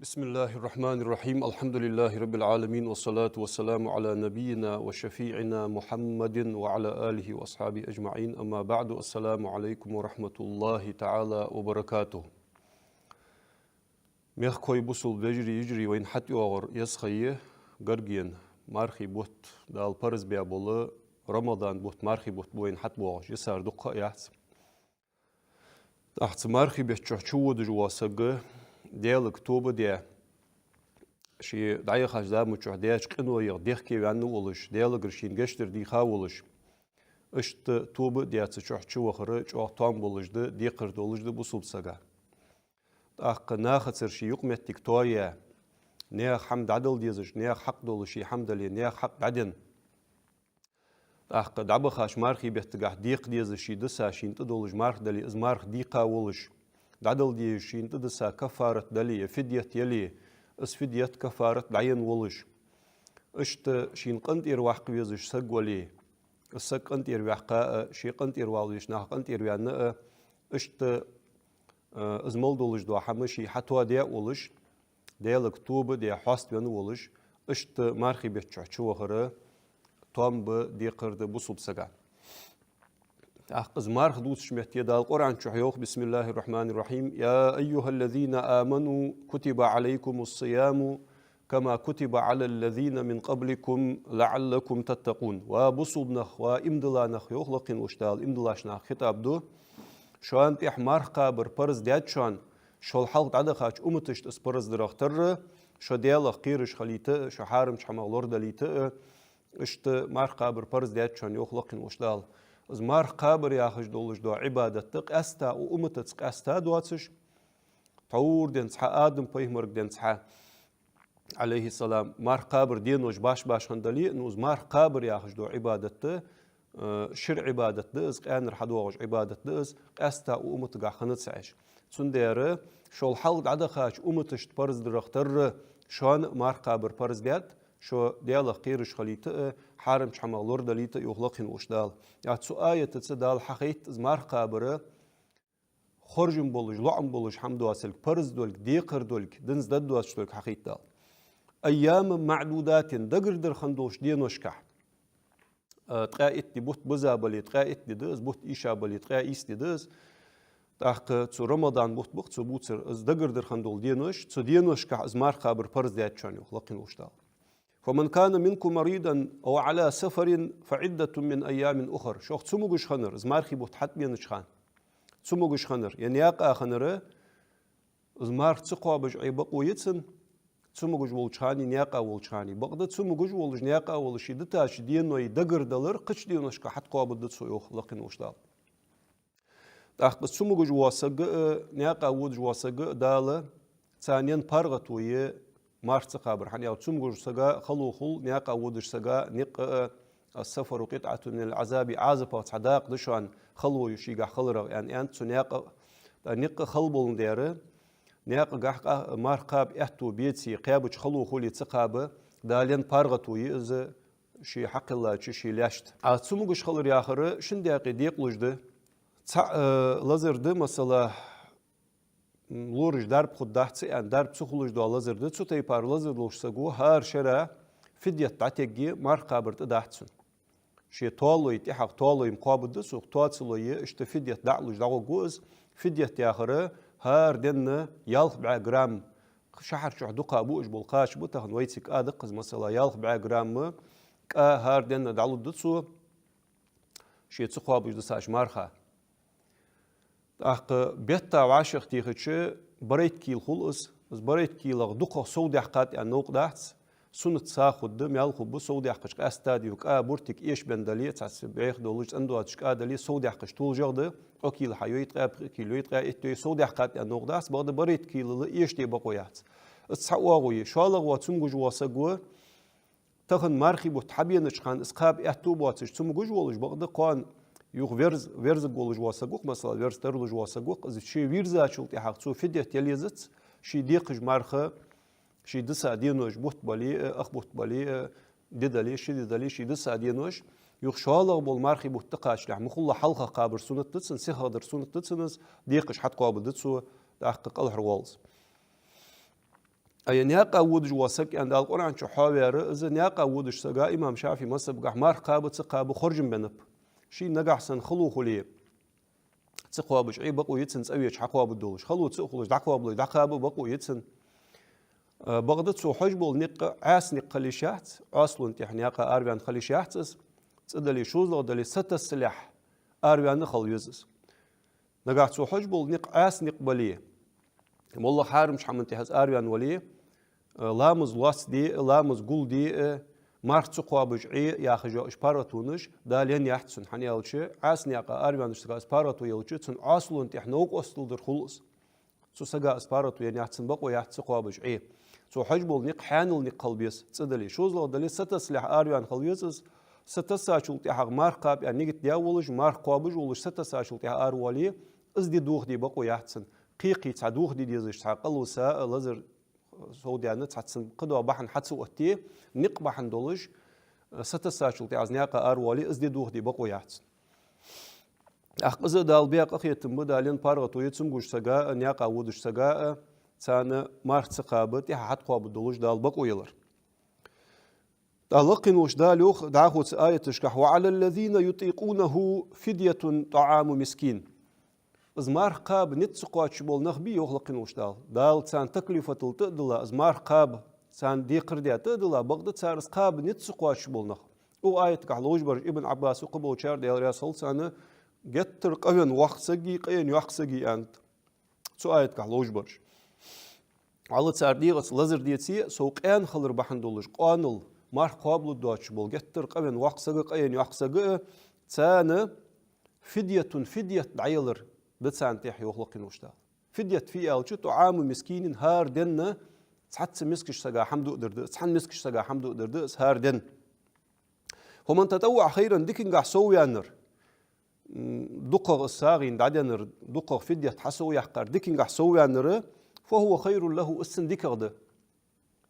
بسم الله الرحمن الرحيم الحمد لله رب العالمين والصلاة والسلام على نبينا وشفيعنا محمد وعلى آله وأصحابه أجمعين أما بعد السلام عليكم ورحمة الله تعالى وبركاته ميخكوي بوصل بجري يجري وين حتى أغر يسخيه قرقين مارخي بوت دال برز بيابولا رمضان بوت مارخي بوت بوين حتى بوغش يسار دقة يحس أحت مارخي بيشتشو دجوا سقه ديالك توبة ديا شي دعي خاش دا متشوح دياش قنو يغديخ كي وانو ولش ديالك رشين قشتر دي خاولش اشت توبة ديا تشوح تشو خرج چوح توام بولش دي قرد ولش دي بوصوب سقا اق ناخد شي يقمتك تويا نيخ حمد عدل ديزش نيخ حق دولشي حمد لي نيخ حق عدن اق دعب خاش مارخي بيحتقح ديق ديزشي دسا شين تدولش مارخ دلي از مارخ ديقا ولش دعدل ديشين تدسا كفارة دلي فدية يلي اس فدية كفارة دعين ولش اشت شين قنت إرواح قويزش سق ولي السق قنت إرواح قاء شي قنت إرواح ناح قنت إرواح ناء اشت ازمال دولش دوا حمشي حتوا ديا ولش ديالك توب ديا حاست بيان ولش اشت مارخي بيتشوح شو خره توم بدي قرد بصوب سقا أخذ مارخ دوس شمت يدا القرآن شحيوخ بسم الله الرحمن الرحيم يا أيها الذين آمنوا كتب عليكم الصيام كما كتب على الذين من قبلكم لعلكم تتقون وبصوب نخ وإمدلا نخ يخلق وشتال إمدلاش نخ خطاب دو شوان تيح مارخ قابر برز ديات شوان شو الحلق عدخاش أمتشت اسبرز درختر شو ديالخ قيرش خليته شو حارم شحمغلور دليته اشت مارخ قابر برز ديات شوان يخلق وشتال از مارخ قابر ياخش دولش دو عبادتك استا و امتتك استا دواتش طور دنسحا آدم بيهمرك دنسحا عليه السلام مارخ قابر دينوش باش هندلي انو از مارخ قابر ياخش دو عبادتك شر عبادت دز قانر حدوغش عبادت دز استا و امتك خنت سعش سندير شو الحلق عدخاش امتش برز درختر شون مارخ قابر برز ديات شو ديالك قيرش خليته حارم شحمغلور دليته يخلقين وشدال يعني سؤاية تتصدال حقيت مارخ قابره خرجم بولش لعم بولش حمد واسلك برز دولك ديقر دولك دنز دد واسلك حقيت دال أيام معدودات دقر در خندوش دينوشكح تقايت دي بوت بزا بلي تقايت دي دز بوت إيشا بلي تقايس دي دز تاق تو رمضان بوت بوت تو بوتر از دقر در خندول دينوش تو دينوشكح از مارخ قابر برز ديات شان يخلقين وشدال فمن كان منكم مريضا أو على سفر فعدة من أيام أخر شوخ تسموغش خنر زمارخي بوت حتمين شخان تسموغش خنر يعني ياقا خنر زمارخ تسقوا بج عيبقو يتسن تسموغش ولشاني نياقا ولشاني بقدا تسموغش ولش نياقا ولشي دتاش دينو يدقر دلر قش دينوشكا حتقوا بدتسو يوخ لقين وشدال تاق تسموغش واسق نياقا ودج واسق دال ثانيا بارغتوي مارس قابر حني أو تسمجر سجا خلو خل نياق أودش سجا نق السفر قطعة من العذاب عازفة صداق دشان خلو يشيع خلرا يعني أنت نياق نق خلبون ديره نياق جح مارقاب إحتو بيتي قابج خلو خلي تقابه دالين بارغتوي إذا شيء حق الله شيء لاشت. تسمجش خلر يا آخر شن دياق ديق لجده لازرده مثلا لورج درب خود دهتسي يعني درب سخلوش دو لازرده تسو تيبار لازر لوش ساقو هار شرا فدية تعتقي مار قابرت دهتسون شي طولو يتحق طولو يمقابد دسوق تواتسلو اشت فدية دعلوش دعو جوز فدية تاخره هار دن يالخ بع جرام شحر شح دقا بوش بالقاش بوتهن ويتسك ادقز مثلا يالخ بع جرام كا هار دن دعلو دسو شي تسقوابوش دساش مارخا أخ بيتا وعشق تيختش بريت كيل خلص از بريت كيل دقة سودي حقات يعني نوق دحس سنة ساخد دم يالخو بو سودي حقش استاديو كا بورتك ايش بندلي تاع بيخ دولج اندو اتش كا دلي سودي حقش طول جرد او كيل حيويت قاب كيلويت قا اتو سودي حقات يعني نوق دحس بعد بريت كيل ايش تي بقويات تصحواغوي شالغ واتسمجو واسغو تخن مارخي بو تحبينش خان اسقاب اتو بواتش تسمجو ولج بعد قان يوخ ويرز جولج واسقوق مثلا ويرز ترلج واسقوق إذا شيء ويرزا شلت يحقق فدية تليزت شيء ديقج مارخة شيء دسا دينوش بوت بالي أخبوت بالي ددلي شيء دسا دينوش يوخ شالغ بول مارخي بوت تقاش لح مخلا حلقة قابر سنة تتسن سيخادر سنة تتسنز ديقج حد قابل دتسو تحقق الحروالز أي نياقة ودج وسك عند القرآن شو حوار إذا نياقة ودج سجا إمام شافعي مصب قح مار قابة سقابة خرج بنب شي نجح سن خلو خليه تقوى بشعي بقوا يتسن سويش حقوا بدولش خلو تسخلش دعقوا بلي دعقابة بقوا يتسن بغدت سو حجبول نق عاس نق خليشات أصلا تحنياقة أربعين خليشات تدلي شوزل دلي ستة سلاح أربعين خل يزس نجح سو حجبول نق عاس نق بليه والله حارم شحمن تحس أربعين وليه لامز واس دي لامز قول دي مارت قوا بجعي يا خجا إشبارتونش دالين يحتسن حني ألشي عاسنياقا أربعين اشتغا إشبارتو يلشي تسن أصلون تحنوك أصل در خلص سو سجا إشبارتو يعني يحتسن بقوا يحتس قوا بجعي سو حجبول نق حانل نق قلبيس تصدلي شوزلو دلي ستة سلاح أربعين خليس ستة ساعة تحق مارقاب يعني نيجت دياولش مارق قوا بجولش ستة ساعة تحق أروالي إزدي دوخ دي بقوا يحتسن قيقي تعدوخ دي ديزش تعقلو ساء لزر سعودية تحتسن قدوة بحن حتسو أتي نق بحن دولج ستة ساعة تعز نياقة أروالي إزدي دوخ دي بقوا يحتسن أخذ دال بياق أخي يتم دالين بارغتو يتسم جوش سجاء نياقة ودش سجاء تانا مارت سقابت يحت قواب الدولج دال بقوا يلر دالقن وش دالوخ دعوت آية تشكح وعلى الذين يطيقونه فدية طعام مسكين ازمار قاب نتسقوات شبول نخبي يخلقين وش دال تان تكلفة التقدلا ازمار قاب تان دي قردية تقدلا بغدت سارس قاب نتسقوات شبول نخ او آية كحلوش برج ابن عباس وقبو شار ديال رسول سانه جتر قوين وقت سجي قين يوقت سجي انت سو آية كحلوش برج على تسار ديغس لزر ديتسي سوقين خلر بحندولش قانل مار قابل الدوات شبول جتر قوين وقت سجي قين يوقت سجي تانه فدية دعيلر دتسان تيح يخلقين وشتال فدية في ألشة طعام مسكين هار دن تحت مسكش سجا حمدو درد تحت مسكش سجا حمدو درد هار دن ومن تطوع خيرا ديكن قاع سوي أنر دقق الساغين دعدنر دقق فدية حسوي يحقر ديكن قاع سوي أنر فهو خير له السن ديكر ده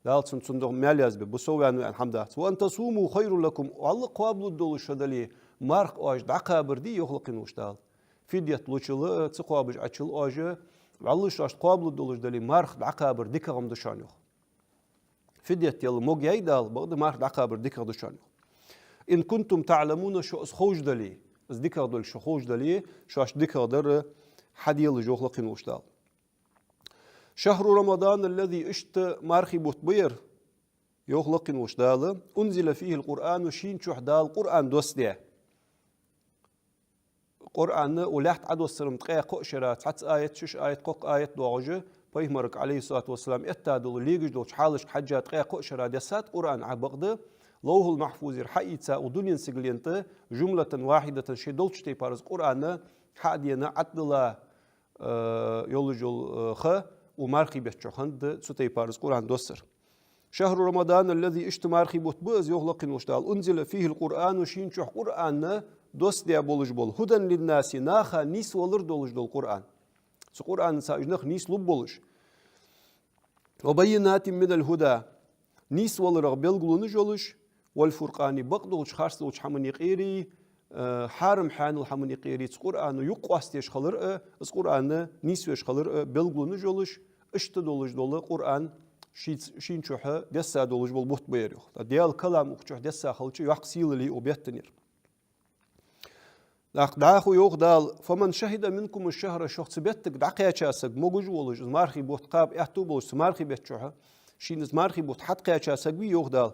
لا تصندوق مالياز بسوي أنر الحمد لله وأن تصوموا خير لكم والله قابل الدول الشدلي مارك أوج دعقة بردي يخلقين وشتال فدية لوشلة تقوى بجعشل أوجه علش أشت قابل الدولج دلي مارخ دعقابر ديكغم دشانيخ فدية يلا موج يدال بعد مارخ دعقابر ديكغ دشانيخ إن كنتم تعلمون شو أسخوج دلي أز ديكغ دل شخوج دلي شو أش ديكغ در حديل جوخ لقين وشتال شهر رمضان الذي اشت مارخي بوتبير يوخ لقين وشتال أنزل فيه القرآن شين شو حدال قرآن دوستيه قرآن ولحت عدو السلام تقيا قشرة تعت آية شش آية قق آية دوعجة بيمرك عليه الصلاة والسلام اتادل ليجج دوش حالش حاجة تقيا قشرة دسات قرآن عبقده لوه المحفوظ رحيتا ودنيا سجلينته جملة واحدة شيء دولش تيبارز قرآن حادينا عدلا يولجل خ ومارخي بيتشخند ستيبارز قرآن دوسر شهر رمضان الذي اشتمارخي بوتبوز يغلق وشتال أنزل فيه القرآن وشين شح قرآن دوست ديا بولج بول هدى للناس ناخا نيس ولر دولج دول القرآن سو قرآن ساجنخ نيس لب بولج وبينات من الهدى نيس ولر بيلغلون جولج والفرقان بقدولج خارسلوج حمن يقيري حارم حان الحمن يقيري قرآن يقواستيش خلر اس قرآن نيس ويش خلر بيلغلون جولج اشت دولج دول قرآن شين شوحه دسا دولج بول بوت بيريخ ديال كلام وخ دسا خلچ يحسيل لي وبيتنير داخو يوخ دال فمن شهد منكم الشهر شخص بيتك دقيا شاسق موجوج ولج مارخي بوت قاب احتو بوس مارخي بيتشوها شين مارخي بوت حد قيا شاسق بي يوخ دال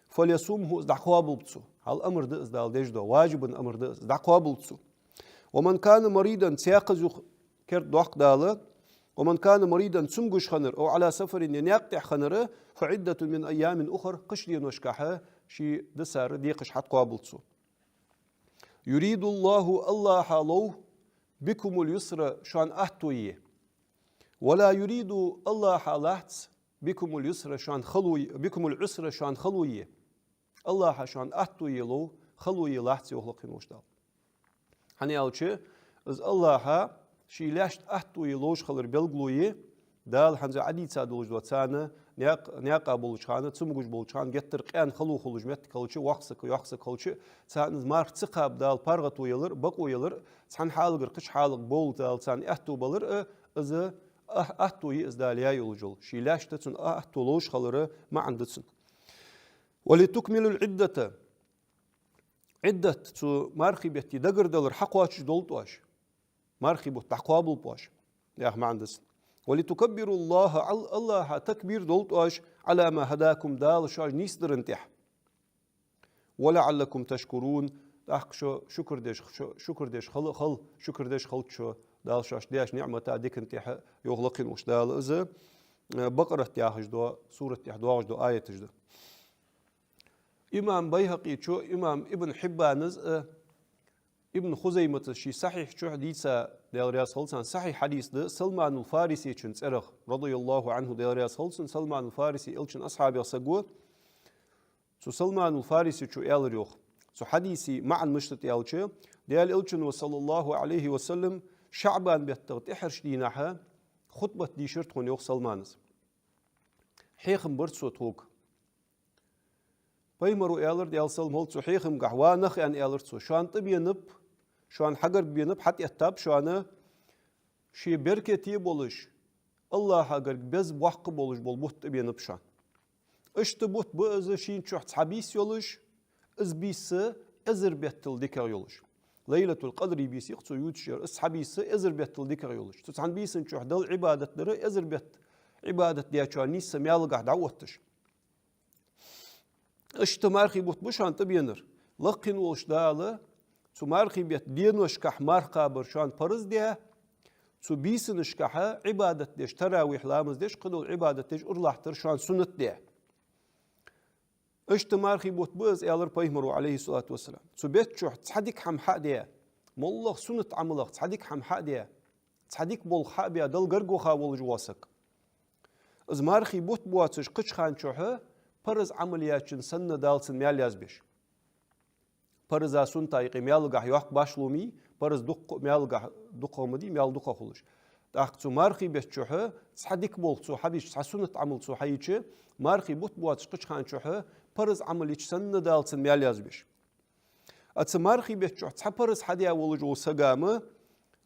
فليصومه دقوا بلتسو هل امر ده دال دجدو واجب امر ده دقوا بلتسو ومن كان مريضا سياقز كرد دوق دال ومن كان مريضا سمجش خنر او على سفر ينقطع خنره فعدة من ايام اخر قشري نشكحه شي دسار ديقش حد قابلتسو يريد الله حالو بكم اليسر شان أحتويه ولا يريد الله حالات بكم اليسر شان خلوي بكم العسر شان خلويه الله شان أحتويه لو خلويه لاحتي وخلقين وشتال هني أوشي از الله شي لاشت أحتويه لوش خلر بلغلويه دال حنزا عديد سادولج دوتسانه نياقا بولشخانه تسمجوج بولشخان جتر قيان خلو خلوج مت كلشي وقسك كلشي تسان مار تقاب دال بارغتو يلر بقو يلر تسان حالغر قش حالغ بول دال تسان احتو بلر از أهتو يزداليا يولجل شي لاش تتن أهتو لوش خلره ما عندتن ولتكملوا العدة عدة تو مارخي بيتي دقر دلر حقواش دولتواش مارخي بوت تحقوابل بواش يا ما عندس ولتكبروا الله على الله تكبير دولتواش على ما هداكم دال شاج نيستر انتح ولعلكم تشكرون شو شكر ديش خل شكر ديش خلط شو دال شاش ديش نعمة تاديك انتح يغلقين وش دال إذا بقرة تياهج دو سورة تياهج دو آية تجد إمام بيهقي شو إمام ابن حبان ابن خزيمة شي صحيح شو حديثة ديال رياس هلسان صحيح حديث ده سلمان الفارسي شن سرخ رضي الله عنه ديال رياس هلسان سلمان الفارسي إلشن أصحاب يسقوه سو سلمان الفارسي شو إلريوخ سو حديثي مع المشتت إلشة ديال إلشن وصلى الله عليه وسلم شعبان بيتغت إحرش ديناها خطبة دي شرط خنيوخ سلمانز حيخم برسو توك بيمرو إلر ديال سلم هلت سو حيخم قحوانخ أن إلر سو شان طبينب شان حجر بينب حتى يتاب شانه شي بركتي بولش الله حجر بز وحق بولش بول بوت بينب شان اشتبوت بأز شين شو حبيس يولش از بيس ازر بيتل ديكر يولش ليلة القدر بيس يقصو يوتشير اس حبيس ازر بيتل ديكر يولش تسعن بيس شو دل عبادة در ازر بيت عبادة ديا شو نيس ميال قاعد عوتش اشتمارخي بوت بشان تبينر لقن ولش داله تو مارخي بيت دينوش كح مارخا برشان فرز ديه تو بيسنش كحا عبادة ديش تراويح لامز ديش قدو عبادة ديش أرلاح ترشان سنة ديه اشت مارخي بوت بوز إيالر بيهمرو عليه الصلاة والسلام تو بيت شوح تصحديك حم حق ديه مولغ سنة عملغ تصحديك حم حق ديه تصحديك بول حق بيا دل غرقو خاول جواسك از مارخي بوت بواتش قش خان شوحه فرز عملياتشن سنة دالسن ميال يازبش فرز سن تايقي ميال قح يوحق باشلومي فرز دق ميال قح دقومدي ميال دقا خلش تاخ مارخي بيتشوحه تصحديك بول تو حبيش سنة عمل تو حيتش مارخي بوت بواتش قش خان شوحه فرز عملياتش سنة دالسن ميال يازبش ات مارخي بيتشوح تصحبرز حديا ولجو سقامه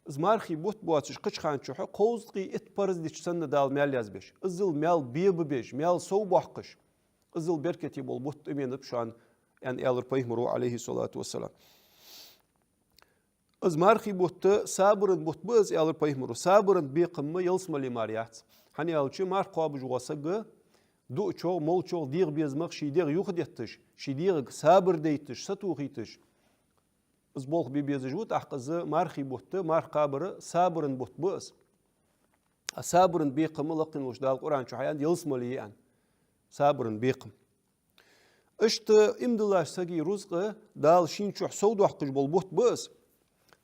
زمارخي بوت بواتش قش خان شوحه قوزقي ات فرز ديش سنة دال ميال يازبش ازل ميال بيش ميال سو بحقش ازل بركتي بول بوت امين بشان يعني إلر بيهمرو عليه الصلاة والسلام از مارخي بوت سابرن بوت بز إلر بيهمرو سابرن بيقم يلسم لي ماريات هني ألشي مار قاب جواسق دو شو مول شو دير بيزمخ شي دير يخديتش شي دير سابر ديتش ستوخيتش از بولخ بيزجوت أحقز مارخي بوت مار قابر سابرن بوت بز سابرن بيقم لقن وش دال القرآن شو حيان يلسم لي يعني سابرن بيقم اشت امدلاش ساقي رزقه دال شين شوح سود وحقش بالبوت بس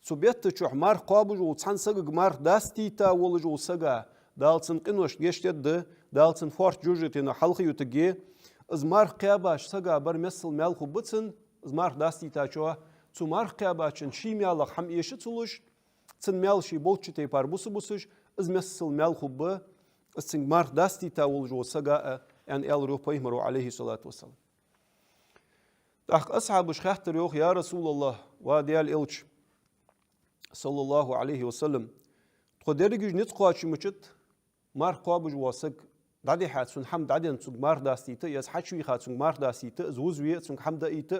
سوبيت شوح مار قابج وتصحن ساقق مار داستيتا ولج وساقا دال تنقنوش جيش يد دال تنفورت جوجتنا حلقي يتجي از مار قاباش ساقا برمسل مالخو بتسن از مار داستيتا شوح تو مار قاباشن شي مالخ حم يشتلوش تن مال شي بولشتي بار بوسش از مسل مالخو ب از مار داستيتا ولج وساقا يعني الرو بيهمرو عليه الصلاة والسلام أخ أصحاب شخاتر يوخ يا رسول الله وديال إلش صلى الله عليه وسلم تقدريج نتقاش مشت مار قابج واسق دادي حاتسون حمد عدن سوق مار داستيت يس حشوي خاتسون مار داستيت زوزوي سوق حمد ايت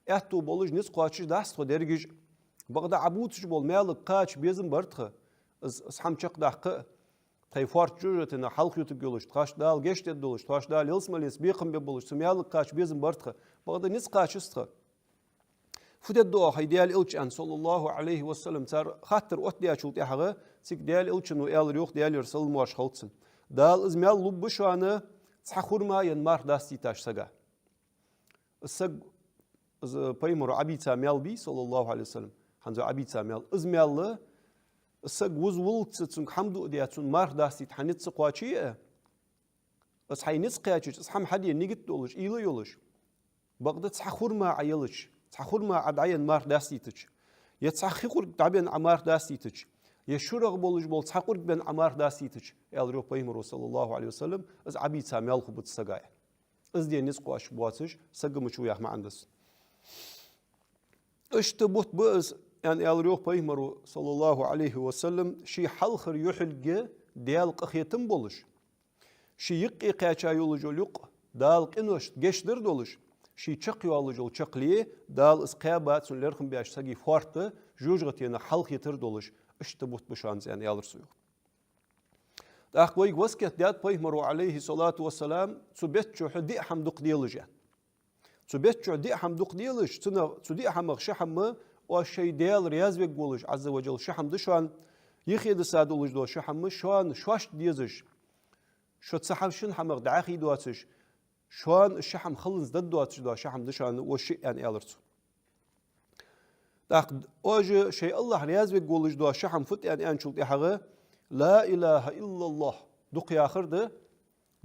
اتو بولج نتقاش داست تقدريج بغدا عبوتش بول مالك قاش بيزم برتخ از حمچق دحق تيفارت جوجتنا حلق يوتب يولش تاش دال جشت دولش تاش دال يلسمليس بيقم ببولش سميالك قاش بيزم برتخ بغدا نس قاش استخ فدد دو هيديال إلش أن صلى الله عليه وسلم صار خاطر أتدي أشوت يحغى سك ديال إلش إنه إل ريوخ ديال يرسل مواش خلصن دال إزميال لب شانه تحخور ما ينمار داستي تاش سجا السج إز بيمر عبيد ساميال بي صلى الله عليه وسلم هنزو عبيد ساميال إزميال له السج وزولت تسون حمدو دياتون مار داستي تحنيت سقواتشي بس حينيت سقياتش اسحم حد ينيجت دولش إيله يولش بقدر تحخور ما عيلش تحخور ما عدعين مار داستيتش يتحخور تعبين عمار داستيتش يشورغ بولج بول تحخور بين عمار داستيتش الرو بيمر صلى الله عليه وسلم از عبيد ساميال خبط سجاي از دي نسقواش بواتش سجمش وياه ما عندس اشتبوت بأز يعني الرو بيمر صلى الله عليه وسلم شي حلخر يحلق diyal qıxiyetim boluş. Şi yıqqi qaça yolu jol yuq, dal qinoş geçdir doluş. Şi çaq yolu jol çaqli, dal isqabat sunlerxim biaş sagi fortı, jujgatiyana halq yetir doluş. İşte bu şans yani alır suyu. Daqvoy wasket diyat peymaru aleyhi salatu vesselam subetçu hadi hamduq diyalıja. Subetçu di hamduq diyalış, tuna sudi hamaq şahamı o şey diyal riyaz ve goluş azze ve celle şahamdı şu an yıxydı sadı oluş do şahamı şu an şaş diyazış. Şu tsahavşın hamaq daqi duatış. Şu an şaham xılınız da duatış do şahamdı şu an o şey yani alırsı. Daq oje şey Allah riyaz ve goluş do şaham fut yani ençul dihağı la ilahe illallah duq yaxırdı.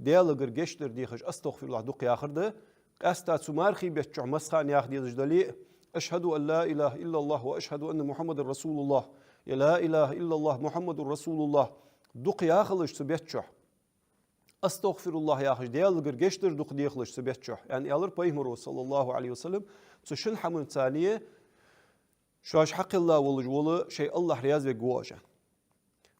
Diyalıgır geçtir diyxış estağfirullah duq yaxırdı. Asta sumarxi betçu masxan yaxdiyaz dali eşhedü en la ilahe illallah ve eşhedü enne Muhammeden Resulullah. Ya la ilahe illallah Muhammedun Resulullah. Duq yaxılış betçu. Estağfirullah yaxış diyalıgır geçtir duq diyxılış betçu. Yani alır peygamber sallallahu aleyhi ve sellem tuşun hamın taniye şaş haqqillah wolu şey Allah riyaz ve guaja.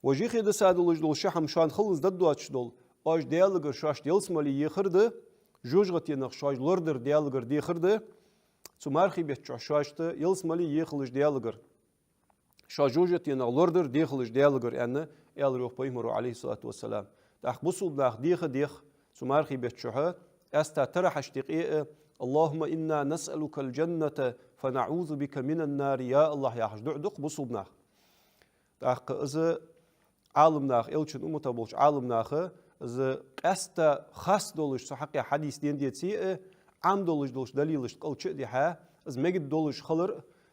وجيخي ده ساد ولج دول شحم شان خلص ده دواتش دول اج ديالغر شاش ديلسمالي يخرده جوجغت ينخ شاش لوردر ديالغر دي خرده سمارخي بيتشو شاشته يلسمالي يخلج ديالغر شاش جوجت ينخ لوردر دي خلج ديالغر ان يال روح بيمرو عليه الصلاه والسلام داخ بوصل داخ ديخ سمارخي بيتشو استا ترح اشتقي اللهم انا نسالك الجنه فنعوذ بك من النار يا الله يا حج دق بوصلنا داخ از alımnaq elçin umuta bolç alımnaqı z qasta xas doluş sahaqi hadis dendiyeti am doluş dalilish qılçı diha z megid doluş xalır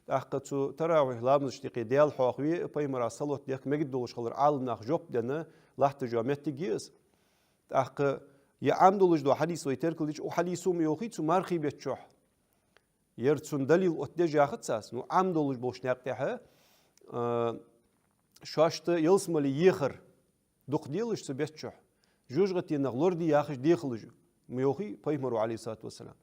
daqqa tarawih lamız iştiqi diyal xoqvi paymara salat diyak megid doluş xalır alımnaq job dene lahta jametti giz daqqa ya am doluş do hadis ve terkiliç o hadisum yoxi tu marxi betço yertsun dalil otde jaxıtsas nu am doluş bolş naqtaha şaştı yılsmalı yıxır duq diyalış sebetço jujgat yenaq lordi yaxış diyxılıcı miyoxi peymaru aleyhissalatu vesselam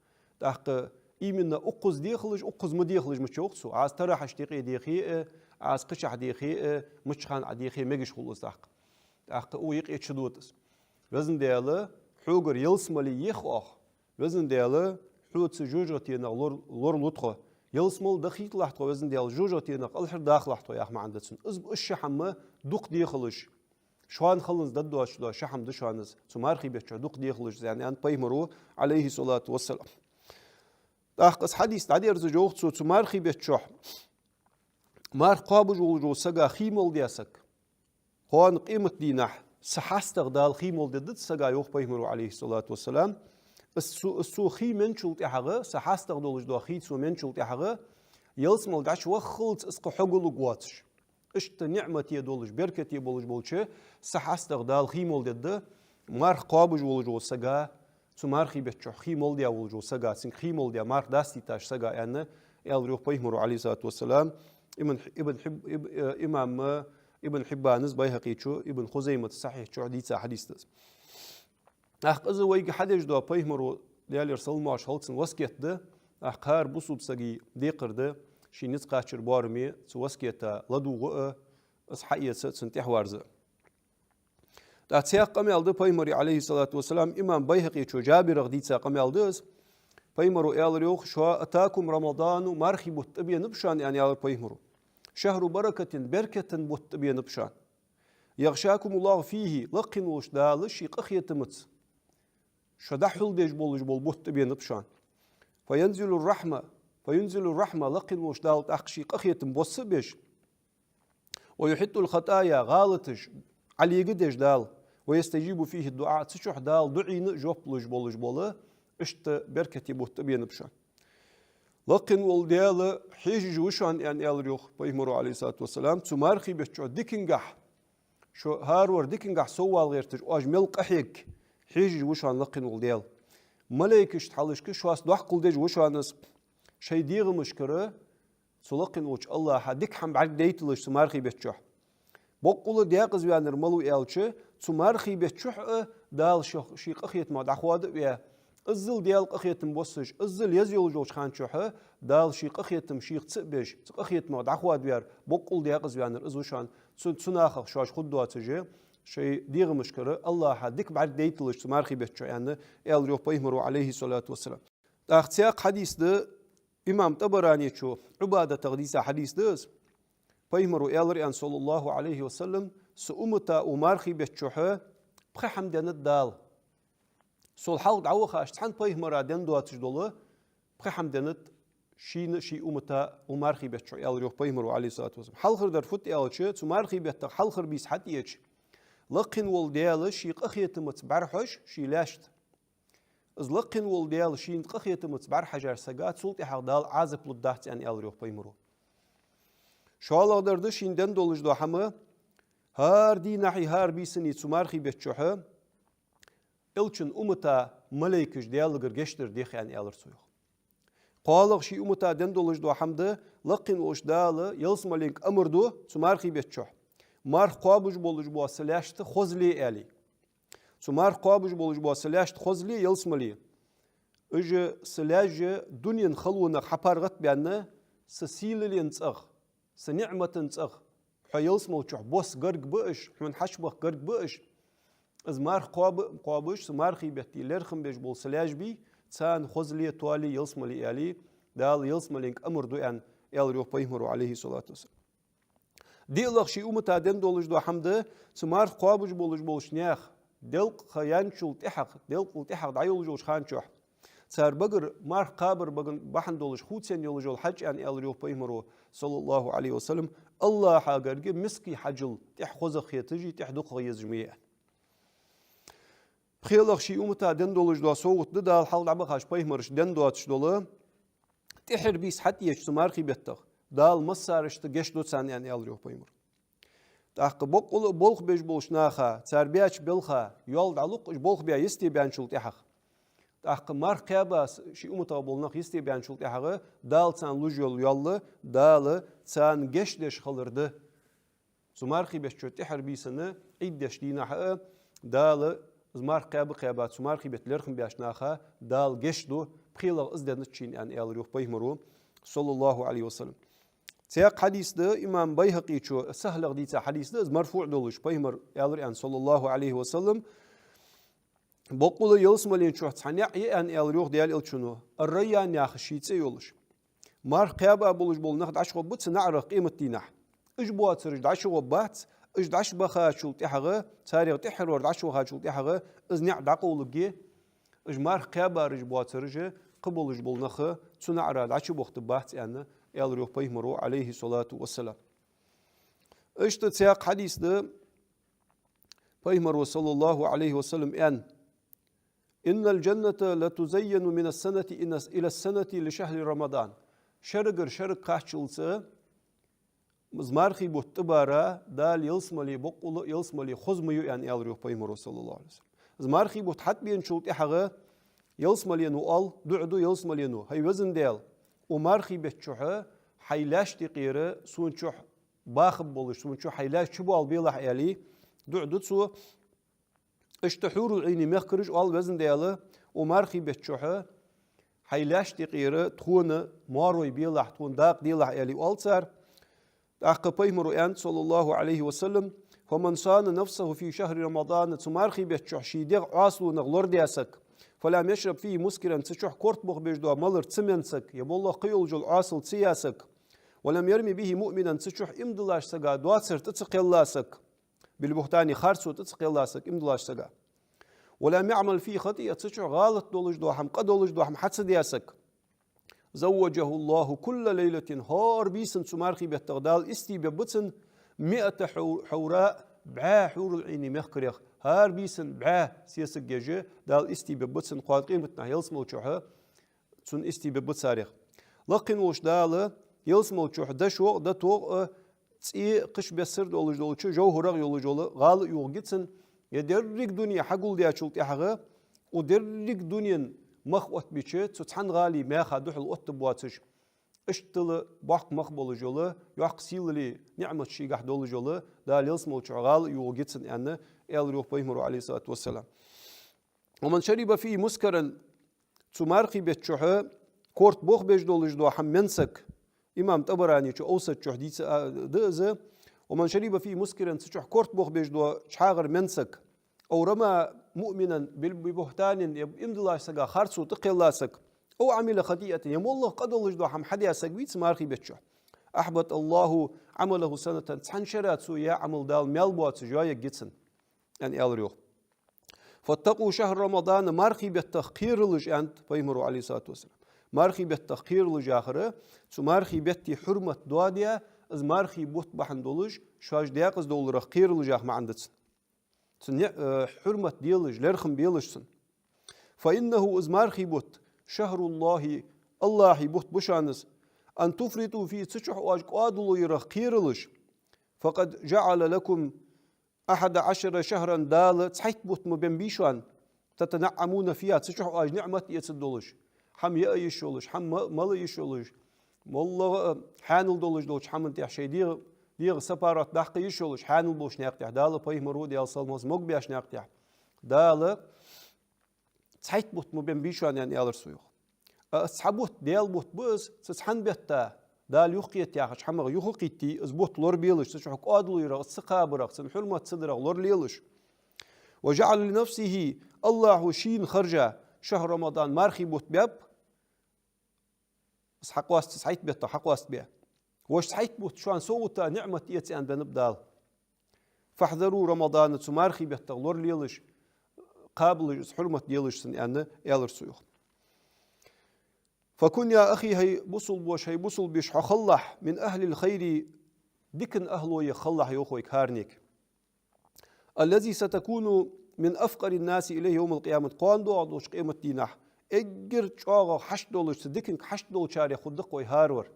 daqqa iminna uquz diyxılıcı uquz mu diyxılıcı mı çoqsu az tarah iştiqi diyxi az qışah diyxi mıçxan diyxi megiş xuluz daqqa o yıq eçidutus vezin diyalı xugur yılsmalı yıxox vezin diyalı xutsu jujgat yenaq lor lutxo يلسمل دقيق لحظة وزن ديال جوجوتي نق الحر داخل لحظة يا أخي ما عندتون إز الشحم دق ديخلش شوان خلص ضده شو شحم دشانز سمارخي بيتشو دق ديخلش يعني أن بيمرو عليه الصلاة والسلام أخص حديث تعدي أرز جوخت سمارخي بيتشو مار قابج وجو سجا خيمل دياسك هون قيمة دينح سحستغ دال خيمل دد سجا يوخ بيمرو عليه الصلاة والسلام السو خي منشلت حاجة سحستغ دولج دو خي سو منشلت حاجة يلسمل داش وخلت اسق حقول قواتش اشت نعمتي دولج بركتي بولج بولشه سحستغ دال خي مول دد مار قابج ولج وسجا سو مار خي بتشو خي مول ديا ولج وسجا سين خي مول ديا مار داستي تاش سجا يعني يال روح بيمرو عليه الصلاة والسلام ابن حبانز بيهقي شو ابن خزيمة صحيح شو حديث أخذ ويجي حدش دو بيمرو ديال يرسل ماش هالتن وسكت ده أخار بوسوب سجي ديقر ده شي نتقاشر بارمي سو وسكتا لدوغ أصحية سنتح وارزة ده سياق قميل ده بيمري عليه الصلاة والسلام إمام بيهقي شو جابر غديت ساق قميل دهز بيمرو إيال ريوخ شو أتاكم رمضان مرخي بوتبيا نبشان يعني على بيمرو شهر بركة بوتبيا نبشان يغشاكم الله فيه لقن وش دالش يقخية متس شدحل ديج بولج بول بوت بين بشان فينزل الرحمة لقن وش دال تخشي قخية بوس بيش ويحط الخطايا غالتش علي قدش دال ويستجيب فيه الدعاء تشح دال دعين جوبلج بولج بوله اشت بركتي بوت بين بشان لقن والديال حيج وشان يعني الريوخ بيمرو عليه الصلاة والسلام تمارخي بيشو ديكنجح شو هارور ديكنجح سوال غيرتش أجمل قحيك حيج وشان لقن والديال ملايكش تحلشك شو أس دوح قل ديج وشانس شيء ديغ مشكرة سلقن وش الله حدك حم بعد ديتلش تمارخي بيشو بقول دياقز ويانر ملو إلشة تمارخي بيشو دال شي قخيت ما دعواد ويا الزل ديال قخيتم بوسج الزل يزيول جوش خان شوحه دال شي قخيتم شي تسبش قخيت ما دعواد وير بقول دياقز ويانر ازوشان تناخ شاش خدوات جي شيء ديغ مشكرة الله حدك بعد ديتلش تمارخي بيتشو يعني ال روح بيمرو عليه الصلاة والسلام اختياق حديث ده إمام طبراني شو عبادة تقديس حديث دس بيمرو ال صلى الله عليه وسلم سؤمتا ومارخي بيتشوها بخي حمدان الدال سول حاول عوخا اشتحن بيمرا دين دواتش دولة بخي حمدان شي أمتا ومارخي بيتشو ال روح بيمرو عليه الصلاة والسلام حلخر در فوت شو تمارخي بيتك حلخر بيس حتيج لقن والديال شي قخيت متبرحش شي لاشت از لقن والديال شي قخيت متبرحجر سقات سلطي حق دال عازب للدهت يعني ال روح بيمرو شو الله درد شيندن دولج دو حما هار دي ناحي هار بيسني تمارخي بيتشوها إلشن أمتا ملايكش ديالغر جشتر ديخ يعني ألر سويخ قالغ شي أمتا دن دولج دو حمد لقن وش دال يلس ملينك أمر دو تمارخي بيتشوه مار قابج بولج بوا سلاشت خوزلي آلي تمار قابج بولج بوا سلاشت خوزلي يلس ملي اج سلاج دنيا خلونا حبارغت بأنه سسيل ينصغ سنعمة تنصغ حيلس موتشوه بوس غرق بقش من حشبخ غرق بقش از مار قابش سمارخي بيتي لرخم بيش بول سلاج بي تسان خوزلي توالي يلس ملي آلي دال يلس ملينك أمر دو أن يل روح بيمرو عليه الصلاة والسلام دي الله شيء أمتا دين دولج دو حمده سمار قابج بولج بولش نياخ دلق خيانشول تحق دلق تحق دعيول جوش خانشوح صار بقر مار قابر بحن دولش خوتين يولج الحج أن يل روح بيمرو صلى الله عليه وسلم الله حاجر مسكي حجل تح خوزخ يتجي تح دق يزجمية خيلق شيء أمتا دين دولج دو صوت ده الحال عبخاش بيمرش دين دواتش دوله تحر بيس حتى يش سمارخي بيتخ دال مسارشت جش دو ثاني يعني ال روح بيمر تحق بقول بولخ بيج بولش ناخا تربياش بلخا يول دالوق بولخ بيا يستي بيان شول تحق تحق مار قيابا شي امتا بولنق يستي بيان شول تحق دال ثان لوجول يول دال ثان جش دش خلرده سمارخي بيش تحر بيسنه عيدش دينا دال زمار قيابا سمارخي بتلرخم بياش ناخا دال جش دو بخيل ازدنتشين يعني ال روح بيمرو صلى الله عليه وسلم سياق حديث ده إمام بيهقي شو سهل غديت حديث ده مرفوع دولش بيمر يالر صلى الله عليه وسلم بقول يلس ملين شو تحنيا أن يالروح ديال إلشنو الريان ياخشيت يولش مار قيابة بولش بول ناخد عشرة بوت نعرف قيمة دينح إيش بوات رجع عشرة بات إيش دعش بخا شو تحرق تاريخ تحرق ورد عشرة خا شو تحرق إز نعد عقول جي إيش مار قيابة رج بوات رجع قبولش بول نخا تنعرف عشرة بوت بات أنا يالروح بيمرو عليه الصلاة والسلام إيش تسياق حديث ده بيمرو صلى الله عليه وسلم إن الجنة لتزين من السنة إلى السنة لشهر رمضان شرق قاشلسة مزمارخي بوتبارا دال يلسملي بقول يلسملي خزميو يعني يالروح بيمرو صلى الله عليه وسلم مزمارخي بوتحت بين شوط إحغة يلسملي نوال دعدو يلسملي نو هاي وزن ديال ومارخي بتشوحه حيلاش تقيره سون تشوح باخب بولش سون تشوح حيلاش شبوال بيلح يالي دعدو تسو اشتحور العيني مخرج وال وزن دياله ومارخي بتشوحه حيلاش تقيره تخون ماروي بيلح تخون داق ديلح يالي والسار أحق بيمرو صلى الله عليه وسلم فمن صان نفسه في شهر رمضان تمارخي بتشوح شيدغ عاصلو نغلور دياسك فلم يشرب فيه مسكرا تشوح كورت بخ بيجدو مالر تسمنسك يبالله قيول جل عاصل سياسك ولم يرمي به مؤمنا تشوح امدلاش سقا دواتسر تتقلاسك بالبهتاني خارسو تتقلاسك امدلاش سقا ولم يعمل فيه خطيئة تشوح غالط دولج دوحم قدولج دوحم حتى دياسك زوجه الله كل ليلة هار بيسن سمارخي بالتغدال استي ببتن 100 حوراء بعا حور العين مخكريخ هار بيسن بعا سياسك جيجي دال استي ببتسن قاد قيمتنا يلسمو تشوحه تسن استي ببت ساريخ لقن وش دال يلسمو تشوح دشوق دتوق تسي قش بسر دولج دولج جوهرق يولج يول غال يوق جتسن يدرك دنيا حقول ديا شلت حقه ودرك دنيا مخوت بيچه تسحن غالي ما خدوح الوقت بواتش اشتل باق مقبول جوله ياق سيللي نعمة شي قاعد دول جوله دال يلسمو شغال يوجتسن أنه روح بيمرو عليه الصلاة والسلام ومن شرب فيه مسكرا تمارخي بتشوحه كورت بوخ بيج دول جدو حم منسك إمام طبراني شو أوسط شو حديث دزه ومن شرب فيه مسكرا سجح كورت بوخ بيجدو شحاغر منسك أو رمى مؤمنا ببهتان يمدلا سقا خارسو تقي الله سك أو عمل خطيئة يم الله قد الله جدو حم حد يسقويت مارخي بتشو أحبط الله عمله سنة تحنشرات سو يا عمل دال ميلبوات جاية جيتسن يعني ألريو فاتقوا شهر رمضان مارخي بالتخير لج أنت بيمروا عليه الصلاة والسلام مارخي بالتخير لج آخره سو مارخي بتي حرمة دواديا از مارخي بوت بحندولج شاش دياقز دولار خير لج ما عندتسن حرمة ديلج لرخم بيلجسن فإنه از مارخي بوت شهر الله بوت بشانس أن تفرطوا في تشح وأجقادوا يرخ خير لج فقد جعل لكم 11 شهرا دال تحت بوت مبنبيشان تتنعمون فيها تشح واج نعمة يتصدولش حم يشولش حم مال يشولش والله حانل دولش دولش حم انت شيء ديغ سفارات دحق يشولش حانل بوش ناقتح دال باي مرود يا صلموز موج بياش ناقتح دال تحت بوت مبنبيشان يعني يالر سويخ اصحابوت ديال بوت بس تسحن بيتا دال يخيت يا حمغ يخيتي ازبوت لور بيلش تشحك ادلو يرا السقابرق سن حلمه صدرق لور ليلش وجعل لنفسه الله شين خرجا شهر رمضان مارخي بوت باب بس حقواست سعيت بيتا حقواست بيه وش سعيت بوت شوان صوتا نعمة يتي ان بنبدال فاحذروا رمضان تمارخي بيتا لور ليلش قابل حلمه ديلش سن ان يالر سيوخ فكن يا أخي هي بصل بوش هي بصل بيش حخلح من أهل الخير دكن أهله يخلح يوخوي كارنيك الذي ستكون من أفقر الناس إليه يوم القيامة قاندو عدوش قيمة دينح إجر شاغ حشد دولش دكن حشد دول شاري خدق وي هارور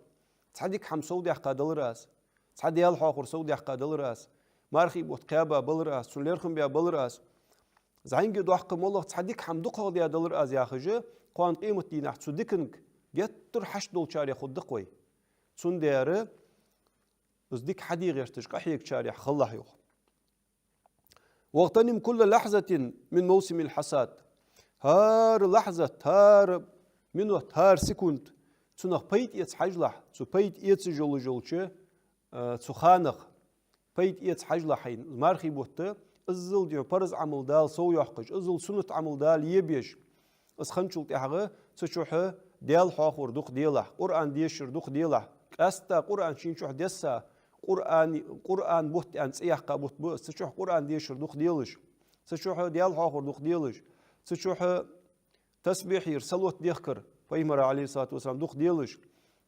تصدق حم سودي حقا دل راس تصدق يال حاخر سودي حقا دل راس مارخي بوت قيابا بل راس سوليرخم بيا بل راس زعين قدو حقم والله تصدق حم دقه ديا دل راس يا خجه قان قيمة دينح تصدقنك يتر حشد دول شاري خدق وي سنديره ازدك حدي غير تشقحيك شاري خلح يوخ واغتنم كل لحظة من موسم الحصاد هار لحظة هار منوت هار سكوند تنخ بيت يتس حجلح تو بيت يتس جول جولچه تو خانخ بيت يتس حجلحين مارخي بوته ازل ديو برز عمل دال سو يحقج ازل سنت عمل دال يبيش اس خنچلت يحغه تشوحه ديال حاخور دوخ ديله قرآن ديشر دوخ ديله استا قرآن شين شوح دسا قرآن بوت ان سيحقا بوت بو تشوح قرآن ديشر دوخ ديلش تشوح ديال حاخور دوخ ديلش تشوح تسبيح يرسلوت ديخكر بيمر عليه الصلاة والسلام دوخ ديلش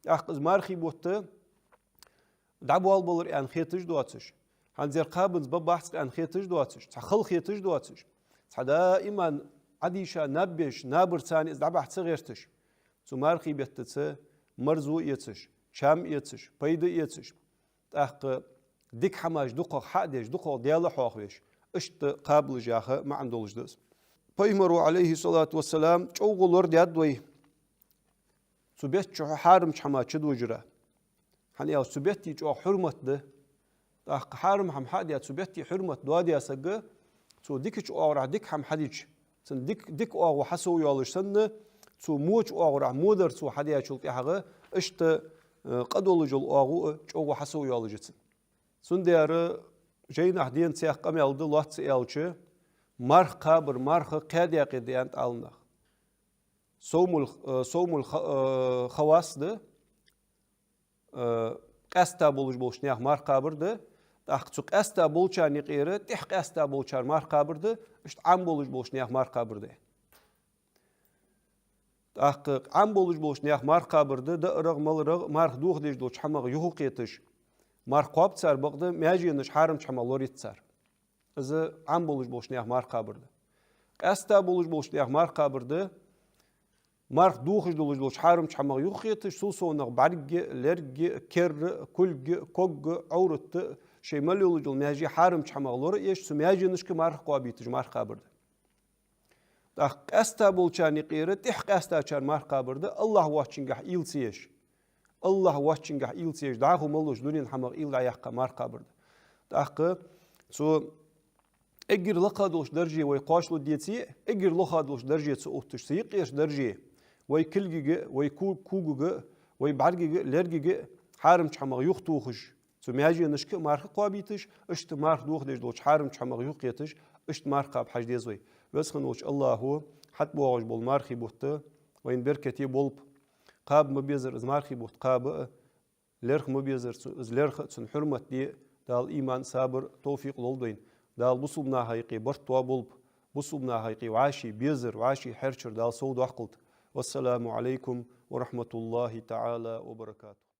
اخز مارخي بوت دعبوال بولر ان خيتج دواتش هنزير قابنز ببحث ان خيتج دواتش تخل خيتج دواتش دائما عديشا نبش نابر ثاني دعبحث غيرتش مارخي بيتتس مرزو يتسش شام يتسش بيد يتسش تاق ديك حماج دقه حادش دقه ديال حوخش اشت قابل جاخه ما عندولش دس بيمرو عليه الصلاه والسلام چوغلور ديادوي سبيت چو حارم حما چدو جرا هنيا سبيتي چو حرمت ده تاق حارم هم حاديا سبيتي حرمت دواديا سغ سو ديك چو اورا ديك هم حديج سن ديك او حسو يولش سن سو موج أغرى مودر سو حديا شلتي حاجة اشت قدول جل أغو جو حسو يالجتن سندير جينا هدين سياق قم يالد الله تسيالش مرخ قبر مرخ قاديا قديان تعلنا سوم الخواص ده قستا بولج بولشنياق مرخ قبر ده تحقق قستا بولشان يقيره تحق قستا بولشان مرخ قبر ده اشت عم بولج بولشنياق مرخ قبر ده تحقق عم بولش نياخ مار قابرده ده رغ مار دوخ ديج دوش حمغ يحقيتش مار قاب تسار بقده ماجينش حارم حمغ لوريت تسار از عم بولش نياخ مار قابرده استا بولش نياخ مار قابرده مار دوخ دوش حارم حمغ يحقيتش سوسونغ برج لرج كر كل كوج عورت شيمال يولجل ماجي حارم حمغ لور ايش سماجينش كمار قابيتش مار قابرده استا بولچانی قیره تحق استا چار مار قابرده الله واتشنگه ایلسیش الله واتشنگه ایلسیش داخو ملوش دونین حمق ایل دایق مار قابرده داخ سو اگر لقادوش درجه وی قاشلو دیتی اگر لقادوش درجه سو اوتش سیقیش درجه وی کلگی وی کوگو وی برگی لرگی حارم حمق یختوخش سمياجي نشك مارخ قابيتش اشت مارخ دوخ ديش دوش حارم تحمغ يوقيتش اشت مارخ قاب حاج ديزوي بس خنوش الله هو حت بوغش بول مارخي بوخت وين بركتي بولب قاب مبيزر از مارخي بوخت قاب لرخ مبيزر از لرخ سن حرمة دي دال إيمان صابر توفيق لولدين دال بصوبنا هايقي برتوا بولب بصوبنا هايقي وعاشي بيزر وعاشي حرشر دال صود وحقلت والسلام عليكم ورحمة الله تعالى وبركاته.